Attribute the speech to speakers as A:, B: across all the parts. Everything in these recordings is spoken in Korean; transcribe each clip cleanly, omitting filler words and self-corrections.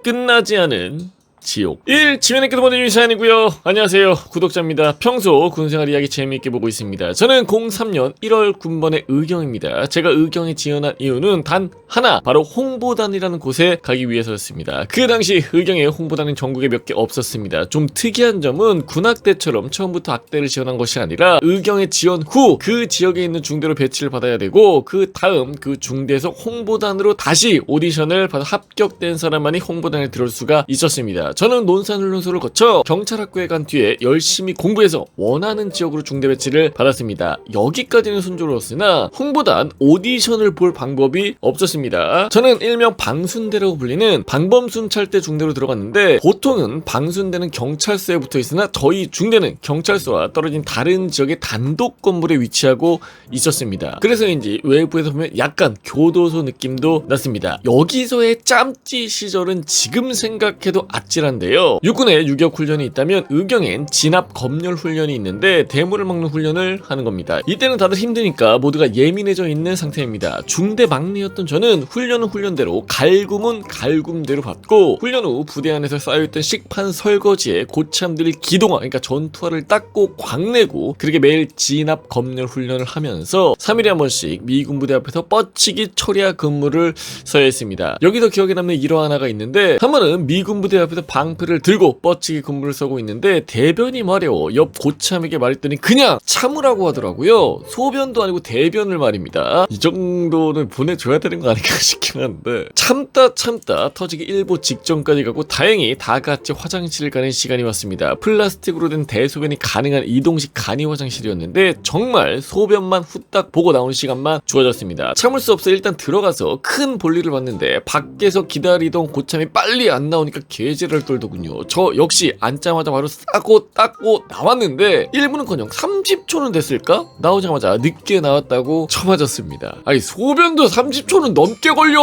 A: 끝나지 않은 지옥. 1. 지면에게도 보내주신 사연이고요. 안녕하세요, 구독자입니다. 평소 군생활 이야기 재미있게 보고 있습니다. 저는 03년 1월 군번의 의경입니다. 제가 의경에 지원한 이유는 단 하나, 바로 홍보단이라는 곳에 가기 위해서였습니다. 그 당시 의경에 홍보단은 전국에 몇 개 없었습니다. 좀 특이한 점은 군악대처럼 처음부터 악대를 지원한 것이 아니라 의경에 지원 후 그 지역에 있는 중대로 배치를 받아야 되고, 그 다음 그 중대에서 홍보단으로 다시 오디션을 받아 합격된 사람만이 홍보단에 들어올 수가 있었습니다. 저는 논산훈련소를 거쳐 경찰학교에 간 뒤에 열심히 공부해서 원하는 지역으로 중대 배치를 받았습니다. 여기까지는 순조로웠으나 홍보단 오디션을 볼 방법이 없었습니다. 저는 일명 방순대라고 불리는 방범순찰대 중대로 들어갔는데, 보통은 방순대는 경찰서에 붙어 있으나 저희 중대는 경찰서와 떨어진 다른 지역의 단독 건물에 위치하고 있었습니다. 그래서인지 외부에서 보면 약간 교도소 느낌도 났습니다. 여기서의 짬찌 시절은 지금 생각해도 아찔한데요. 육군에 유격 훈련이 있다면 의경엔 진압 검열 훈련이 있는데 대물을 먹는 훈련을 하는 겁니다. 이때는 다들 힘드니까 모두가 예민해져 있는 상태입니다. 중대 막내였던 저는 훈련은 훈련대로, 갈굼은 갈굼대로 받고, 훈련 후 부대 안에서 쌓여있던 식판 설거지에 고참들이 기동화, 그러니까 전투화를 닦고 광내고, 그렇게 매일 진압 검열 훈련을 하면서 3일에 한 번씩 미군 부대 앞에서 뻗치기 처리와 근무를 서야 했습니다. 여기서 기억에 남는 일화 하나가 있는데, 한 번은 미군 부대 앞에서 방패를 들고 뻗치기 근무를 서고 있는데 대변이 마려워 옆 고참에게 말했더니 그냥 참으라고 하더라고요. 소변도 아니고 대변을 말입니다. 이 정도는 보내줘야 되는 거 아닐까 싶긴 한데, 참다 터지기 일보 직전까지 가고 다행히 다 같이 화장실을 가는 시간이 왔습니다. 플라스틱으로 된 대소변이 가능한 이동식 간이 화장실이었는데 정말 소변만 후딱 보고 나오는 시간만 주어졌습니다. 참을 수 없어 일단 들어가서 큰 볼일을 봤는데 밖에서 기다리던 고참이 빨리 안 나오니까 개지를 떨더군요. 저 역시 앉자마자 바로 싸고 닦고 나왔는데 1분은커녕 30초는 됐을까? 나오자마자 늦게 나왔다고 쳐맞았습니다. 아니, 소변도 30초는 넘게 걸려!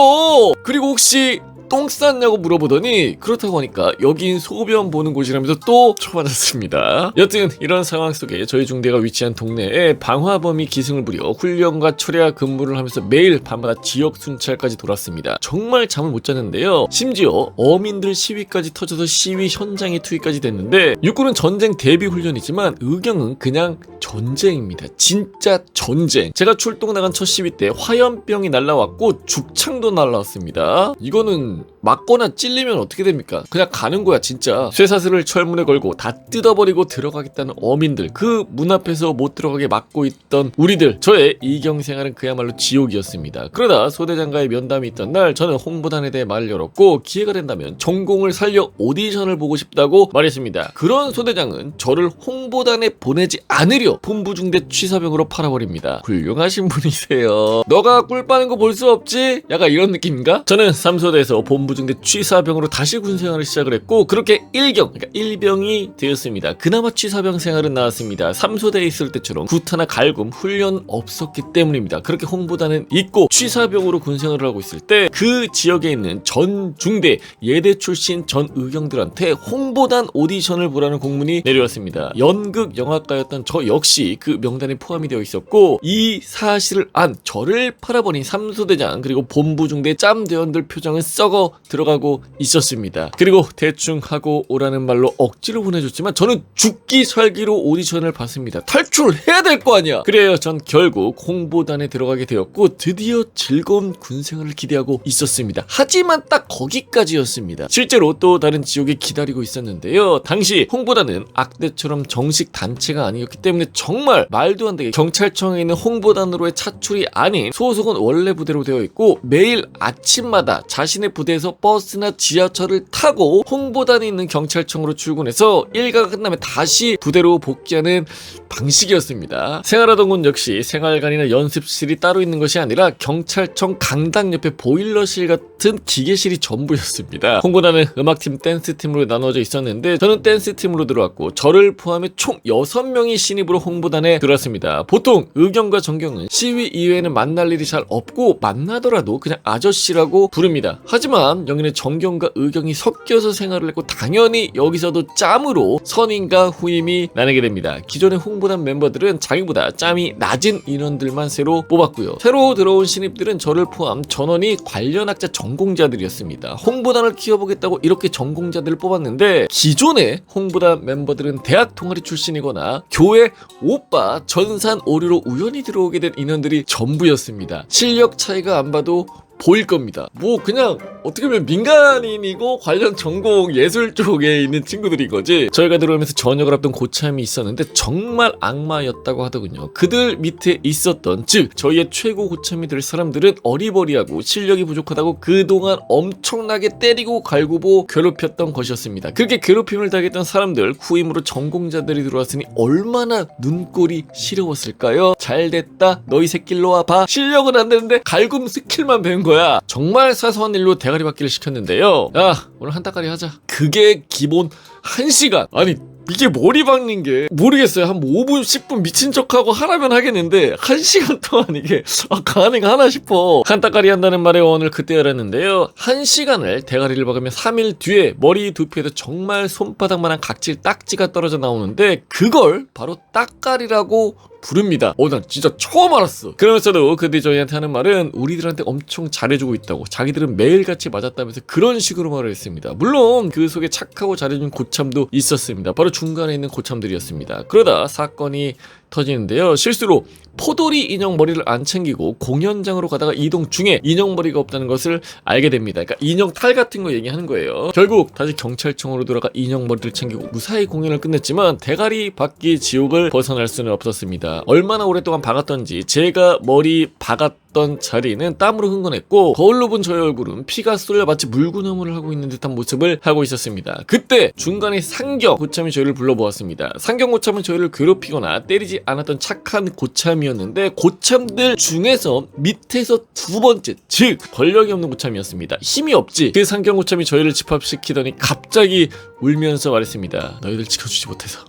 A: 그리고 혹시 똥 쌌냐고 물어보더니 그렇다고 하니까 여긴 소변 보는 곳이라면서 또 쳐맞았습니다. 여튼 이런 상황 속에 저희 중대가 위치한 동네에 방화범이 기승을 부려 훈련과 철야 근무를 하면서 매일 밤마다 지역 순찰까지 돌았습니다. 정말 잠을 못 잤는데요. 심지어 어민들 시위까지 터져서 시위 현장에 투입까지 됐는데, 육군은 전쟁 대비 훈련이지만 의경은 그냥 전쟁입니다. 진짜 전쟁. 제가 출동 나간 첫 시위 때 화염병이 날라왔고 죽창도 날라왔습니다. 이거는 맞거나 찔리면 어떻게 됩니까? 그냥 가는 거야 진짜. 쇠사슬을 철문에 걸고 다 뜯어버리고 들어가겠다는 어민들, 그 문 앞에서 못 들어가게 막고 있던 우리들, 저의 이경 생활은 그야말로 지옥이었습니다. 그러다 소대장과의 면담이 있던 날 저는 홍보단에 대해 말을 열었고, 기회가 된다면 전공을 살려 오디션을 보고 싶다고 말했습니다. 그런 소대장은 저를 홍보단에 보내지 않으려 본부중대 취사병으로 팔아버립니다. 훌륭하신 분이세요. 너가 꿀 빠는 거 볼 수 없지? 약간 이런 느낌인가? 저는 3소대에서 본부중대 취사병으로 다시 군생활을 시작을 했고, 그렇게 1경, 그러니까 1병이 되었습니다. 그나마 취사병 생활은 나왔습니다. 3소대에 있을 때처럼 구타나 갈굼 훈련 없었기 때문입니다. 그렇게 홍보단은 있고 취사병으로 군생활을 하고 있을 때 그 지역에 있는 전 중대 예대 출신 전 의경들한테 홍보단 오디션을 보라는 공문이 내려왔습니다. 연극 영화과였던 저 역시 그 명단에 포함이 되어 있었고, 이 사실을 안 저를 팔아버린 3소대장 그리고 본부중대 짬대원들 표정은 썩어 들어가고 있었습니다. 그리고 대충 하고 오라는 말로 억지로 보내줬지만 저는 죽기 살기로 오디션을 봤습니다. 탈출해야 될 거 아니야. 그래요, 전 결국 홍보단에 들어가게 되었고 드디어 즐거운 군생활을 기대하고 있었습니다. 하지만 딱 거기까지였습니다. 실제로 또 다른 지옥이 기다리고 있었는데요. 당시 홍보단은 악대처럼 정식 단체가 아니었기 때문에 정말 말도 안 되게 경찰청에 있는 홍보단으로의 차출이 아닌 소속은 원래 부대로 되어 있고, 매일 아침마다 자신의 부대에서 버스나 지하철을 타고 홍보단에 있는 경찰청으로 출근해서 일과가 끝나면 다시 부대로 복귀하는 방식이었습니다. 생활하던 곳 역시 생활관이나 연습실이 따로 있는 것이 아니라 경찰청 강당 옆에 보일러실 같은 기계실이 전부였습니다. 홍보단은 음악팀, 댄스팀으로 나눠져 있었는데 저는 댄스팀으로 들어왔고, 저를 포함해 총 6명이 신입으로 식으로 홍보단에 들어왔습니다. 보통 의경과 정경은 시위 이외에는 만날 일이 잘 없고 만나더라도 그냥 아저씨라고 부릅니다. 하지만 여기는 정경과 의경이 섞여서 생활을 했고 당연히 여기서도 짬으로 선임과 후임이 나뉘게 됩니다. 기존의 홍보단 멤버들은 자기보다 짬이 낮은 인원들만 새로 뽑았고요. 새로 들어온 신입들은 저를 포함 전원이 관련학자 전공자들이었습니다. 홍보단을 키워보겠다고 이렇게 전공자들을 뽑았는데 기존의 홍보단 멤버들은 대학 동아리 출신이거나 교회 오빠 전산 오류로 우연히 들어오게 된 인원들이 전부였습니다. 실력 차이가 안 봐도 보일 겁니다. 뭐 그냥 어떻게 보면 민간인이고 관련 전공 예술 쪽에 있는 친구들인 거지. 저희가 들어오면서 전역을 앞둔 고참이 있었는데 정말 악마였다고 하더군요. 그들 밑에 있었던 즉 저희의 최고 고참이 될 사람들은 어리버리하고 실력이 부족하다고 그동안 엄청나게 때리고 갈구고 괴롭혔던 것이었습니다. 그렇게 괴롭힘을 당했던 사람들 후임으로 전공자들이 들어왔으니 얼마나 눈꼴이 시려웠을까요? 잘됐다 너희 새끼로 와봐. 실력은 안 되는데 갈굼 스킬만 배운 거야. 정말 사소한 일로 대가리 받기를 시켰는데요. 야 오늘 한따까리 하자. 그게 기본 1시간. 아니 이게 머리 박는 게 모르겠어요. 한 5분 10분 미친 척하고 하라면 하겠는데 1시간 동안 이게 가능하나 싶어. 한따까리 한다는 말의 원을 그때 알았는데요. 1시간을 대가리를 박으면 3일 뒤에 머리 두피에도 정말 손바닥만한 각질 딱지가 떨어져 나오는데 그걸 바로 따까리라고 부릅니다. 난 진짜 처음 알았어. 그러면서도 그들이 저희한테 하는 말은 우리들한테 엄청 잘해주고 있다고, 자기들은 매일같이 맞았다면서 그런 식으로 말을 했습니다. 물론 그 속에 착하고 잘해준 고참도 있었습니다. 바로 중간에 있는 고참들이었습니다. 그러다 사건이 터지는데요. 실수로 포도리 인형 머리를 안 챙기고 공연장으로 가다가 이동 중에 인형 머리가 없다는 것을 알게 됩니다. 그러니까 인형 탈 같은 거 얘기하는 거예요. 결국 다시 경찰청으로 돌아가 인형 머리를 챙기고 무사히 공연을 끝냈지만 대가리 박기 지옥을 벗어날 수는 없었습니다. 얼마나 오랫동안 박았던지 제가 머리 박았던 자리는 땀으로 흥건했고 거울로 본 저의 얼굴은 피가 쏠려 마치 물구나무를 하고 있는 듯한 모습을 하고 있었습니다. 그때 중간에 상경 고참이 저희를 불러보았습니다. 상경 고참은 저희를 괴롭히거나 때리지 않았던 착한 고참이었는데 고참들 중에서 밑에서 두 번째, 즉 권력이 없는 고참이었습니다. 힘이 없지. 그 상경 고참이 저희를 집합시키더니 갑자기 울면서 말했습니다. 너희들 지켜주지 못해서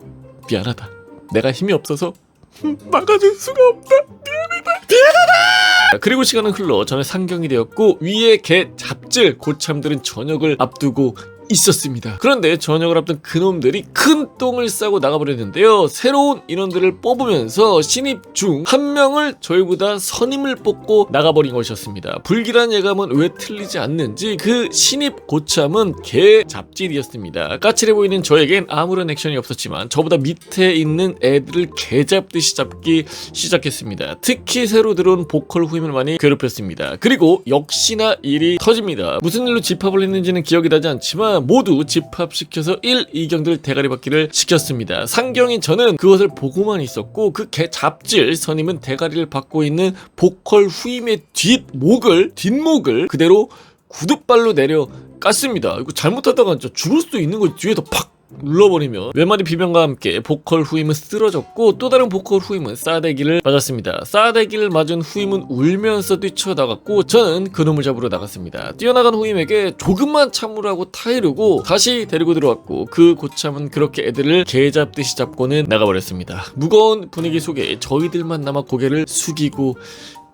A: 미안하다. 내가 힘이 없어서 막아줄 수가 없다. 미안하다. 그리고 시간은 흘러 저는 상경이 되었고 위에 개 잡질 고참들은 전역을 앞두고 있었습니다. 그런데 전역을 앞둔 그놈들이 큰 똥을 싸고 나가버렸는데요. 새로운 인원들을 뽑으면서 신입 중 한 명을 저희보다 선임을 뽑고 나가버린 것이었습니다. 불길한 예감은 왜 틀리지 않는지 그 신입 고참은 개 잡질이었습니다. 까칠해 보이는 저에겐 아무런 액션이 없었지만 저보다 밑에 있는 애들을 개 잡듯이 잡기 시작했습니다. 특히 새로 들어온 보컬 후임을 많이 괴롭혔습니다. 그리고 역시나 일이 터집니다. 무슨 일로 집합을 했는지는 기억이 나지 않지만 모두 집합시켜서 1, 2경들 대가리 받기를 시켰습니다. 상경인 저는 그것을 보고만 있었고 그 개 잡질 선임은 대가리를 받고 있는 보컬 후임의 뒷목을 그대로 구둣발로 내려 깠습니다. 이거 잘못하다가 진짜 죽을 수도 있는 거 뒤에서 팍 눌러버리면 몇 마디 비명과 함께 보컬 후임은 쓰러졌고 또 다른 보컬 후임은 싸대기를 맞았습니다. 싸대기를 맞은 후임은 울면서 뛰쳐나갔고 저는 그놈을 잡으러 나갔습니다. 뛰어나간 후임에게 조금만 참으라고 타이르고 다시 데리고 들어왔고 그 고참은 그렇게 애들을 개 잡듯이 잡고는 나가버렸습니다. 무거운 분위기 속에 저희들만 남아 고개를 숙이고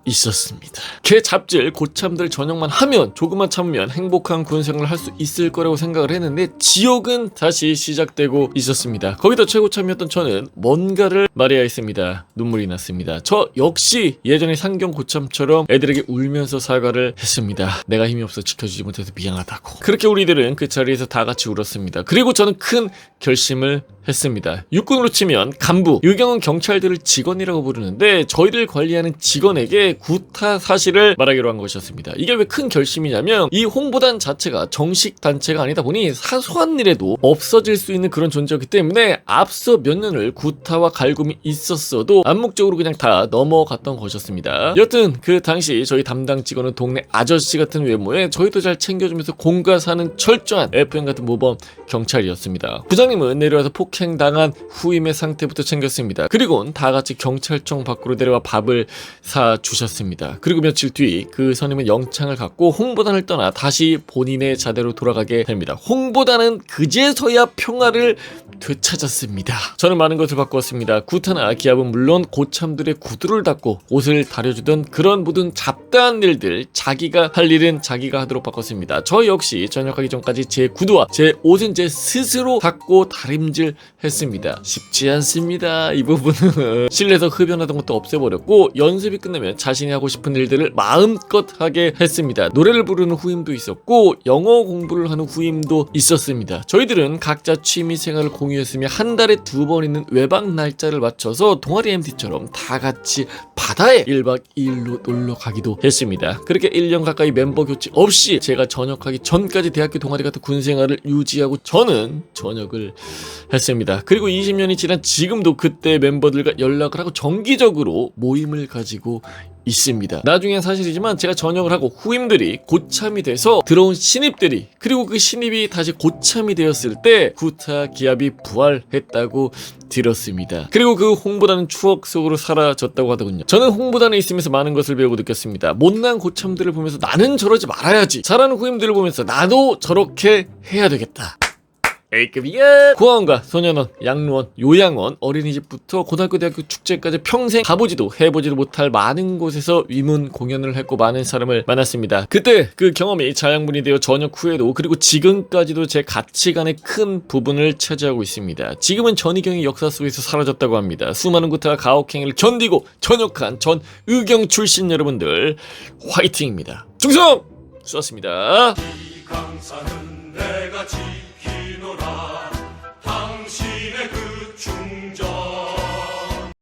A: 있었습니다. 개 잡질 고참들 전역만 하면 조금만 참으면 행복한 군생활을 할 수 있을 거라고 생각을 했는데 지옥은 다시 시작되고 있었습니다. 거기다 최고참이었던 저는 뭔가를 말해야 했습니다. 눈물이 났습니다. 저 역시 예전에 상경 고참처럼 애들에게 울면서 사과를 했습니다. 내가 힘이 없어 지켜주지 못해서 미안하다고. 그렇게 우리들은 그 자리에서 다 같이 울었습니다. 그리고 저는 큰 결심을 했습니다. 육군으로 치면 간부, 유경은 경찰들을 직원이라고 부르는데 저희를 관리하는 직원에게 구타 사실을 말하기로 한 것이었습니다. 이게 왜 큰 결심이냐면 이 홍보단 자체가 정식 단체가 아니다 보니 사소한 일에도 없어질 수 있는 그런 존재였기 때문에 앞서 몇 년을 구타와 갈굼이 있었어도 암묵적으로 그냥 다 넘어갔던 것이었습니다. 여튼 그 당시 저희 담당 직원은 동네 아저씨 같은 외모에 저희도 잘 챙겨주면서 공과 사는 철저한 FM 같은 모범 경찰이었습니다. 부장님은 내려와서 폭행당한 후임의 상태부터 챙겼습니다. 그리고는 다 같이 경찰청 밖으로 내려와 밥을 사주셨습니다. 그리고 며칠 뒤 그 선임은 영창을 갖고 홍보단을 떠나 다시 본인의 자대로 돌아가게 됩니다. 홍보단은 그제서야 평화를 되찾았습니다. 저는 많은 것을 바꾸었습니다. 구타나 기압은 물론 고참들의 구두를 닦고 옷을 다려주던 그런 모든 잡다한 일들, 자기가 할 일은 자기가 하도록 바꿨습니다. 저 역시 전역하기 전까지 제 구두와 제 옷은 제 스스로 닦고 다림질 했습니다. 쉽지 않습니다. 이 부분은 실내에서 흡연하던 것도 없애버렸고, 연습이 끝나면 자신이 하고 싶은 일들을 마음껏 하게 했습니다. 노래를 부르는 후임도 있었고 영어 공부를 하는 후임도 있었습니다. 저희들은 각자 취미생활을 공유했으며 한 달에 2번 있는 외박 날짜를 맞춰서 동아리 MT처럼 다 같이 바다에 1박 2일로 놀러 가기도 했습니다. 그렇게 1년 가까이 멤버 교체 없이 제가 전역하기 전까지 대학교 동아리 같은 군생활을 유지하고 저는 전역을 했습니다. 그리고 20년이 지난 지금도 그때 멤버들과 연락을 하고 정기적으로 모임을 가지고 있습니다. 나중엔 사실이지만 제가 전역을 하고 후임들이 고참이 돼서 들어온 신입들이, 그리고 그 신입이 다시 고참이 되었을 때 구타 기압이 부활했다고 들었습니다. 그리고 그 홍보단은 추억 속으로 사라졌다고 하더군요. 저는 홍보단에 있으면서 많은 것을 배우고 느꼈습니다. 못난 고참들을 보면서 나는 저러지 말아야지, 잘하는 후임들을 보면서 나도 저렇게 해야 되겠다. A급이야. 고아원과 소년원, 양로원, 요양원, 어린이집부터 고등학교, 대학교 축제까지 평생 가보지도 해보지도 못할 많은 곳에서 위문 공연을 했고 많은 사람을 만났습니다. 그때 그 경험이 자양분이 되어 전역 후에도, 그리고 지금까지도 제 가치관의 큰 부분을 차지하고 있습니다. 지금은 전의경이 역사 속에서 사라졌다고 합니다. 수많은 구타와 가혹행위를 견디고 전역한 전 의경 출신 여러분들 화이팅입니다. 충성! 쏘았습니다.
B: 이 강산은 내가 지키노라.